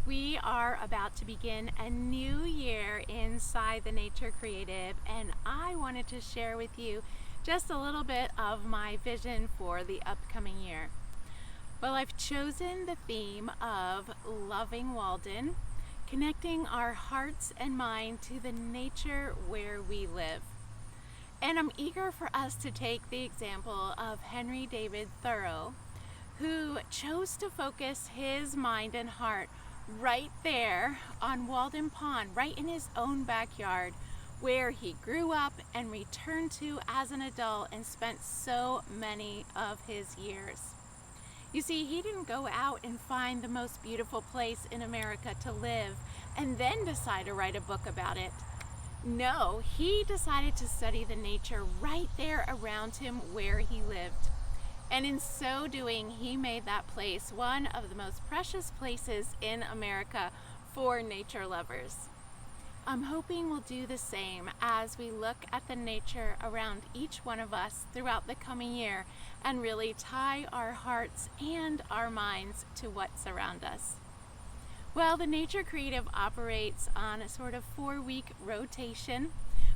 We are about to begin a new year inside the Nature Creative, and I wanted to share with you just a little bit of my vision for the upcoming year. Well, I've chosen the theme of Loving Walden, connecting our hearts and mind to the nature where we live. And I'm eager for us to take the example of Henry David Thoreau, who chose to focus his mind and heart right there on Walden Pond, right in his own backyard, where he grew up and returned to as an adult and spent so many of his years. You see, he didn't go out and find the most beautiful place in America to live and then decide to write a book about it. No, he decided to study the nature right there around him where he lived. And in so doing, he made that place one of the most precious places in America for nature lovers. I'm hoping we'll do the same as we look at the nature around each one of us throughout the coming year and really tie our hearts and our minds to what's around us. Well, the Nature Creative operates on a sort of 4-week rotation.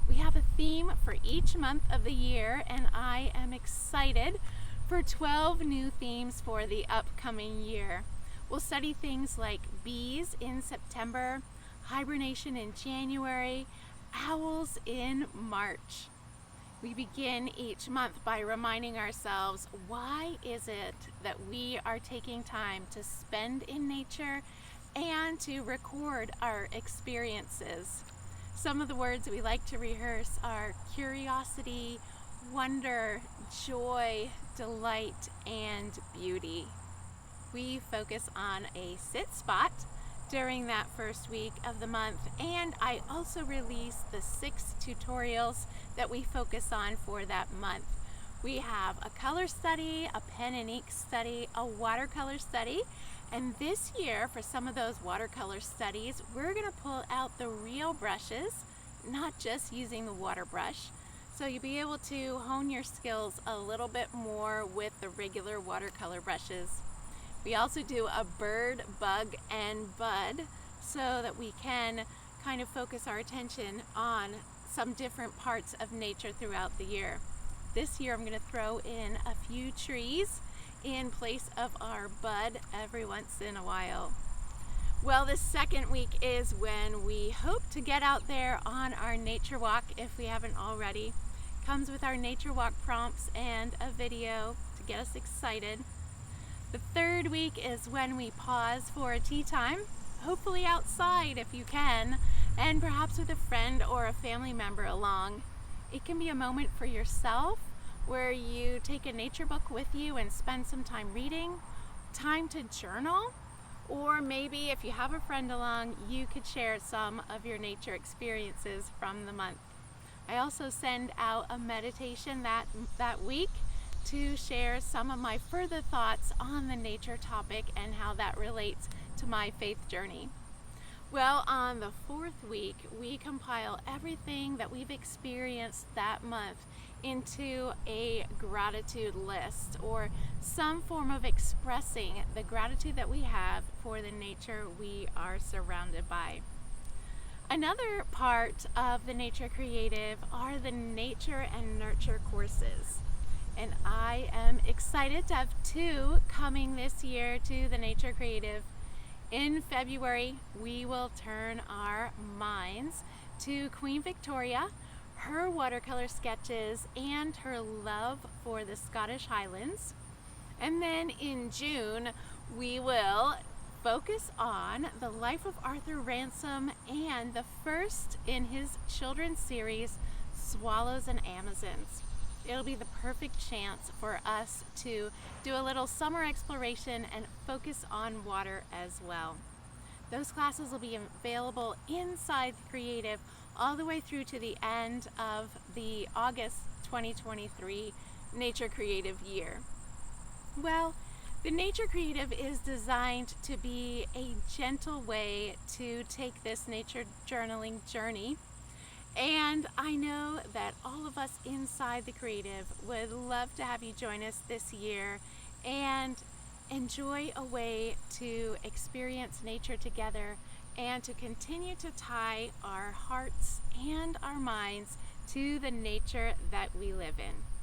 We have a theme for each month of the year, and I am excited for 12 new themes for the upcoming year. We'll study things like bees in September, hibernation in January, owls in March. We begin each month by reminding ourselves, why is it that we are taking time to spend in nature and to record our experiences? Some of the words we like to rehearse are curiosity, wonder, joy, delight, and beauty. We focus on a sit spot during that first week of the month, and I also release the 6 tutorials that we focus on for that month. We have a color study, a pen and ink study, a watercolor study, and this year for some of those watercolor studies, we're going to pull out the real brushes, not just using the water brush. So you'll be able to hone your skills a little bit more with the regular watercolor brushes. We also do a bird, bug, and bud so that we can kind of focus our attention on some different parts of nature throughout the year. This year I'm going to throw in a few trees in place of our bud every once in a while. Well, the second week is when we hope to get out there on our nature walk if we haven't already. Comes with our nature walk prompts and a video to get us excited. The third week is when we pause for a tea time, hopefully outside if you can, and perhaps with a friend or a family member along. It can be a moment for yourself where you take a nature book with you and spend some time reading, time to journal, or maybe if you have a friend along, you could share some of your nature experiences from the month. I also send out a meditation that week to share some of my further thoughts on the nature topic and how that relates to my faith journey. Well, on the 4th week, we compile everything that we've experienced that month into a gratitude list or some form of expressing the gratitude that we have for the nature we are surrounded by. Another part of the Nature Creative are the Nature and Nurture courses. And I am excited to have 2 coming this year to the Nature Creative. In February, we will turn our minds to Queen Victoria, her watercolor sketches, and her love for the Scottish Highlands. And then in June, we will focus on the life of Arthur Ransom and the first in his children's series, Swallows and Amazons. It'll be the perfect chance for us to do a little summer exploration and focus on water as well. Those classes will be available inside the Creative all the way through to the end of the August 2023 Nature Creative year. Well, the Nature Creative is designed to be a gentle way to take this nature journaling journey. And I know that all of us inside the Creative would love to have you join us this year and enjoy a way to experience nature together and to continue to tie our hearts and our minds to the nature that we live in.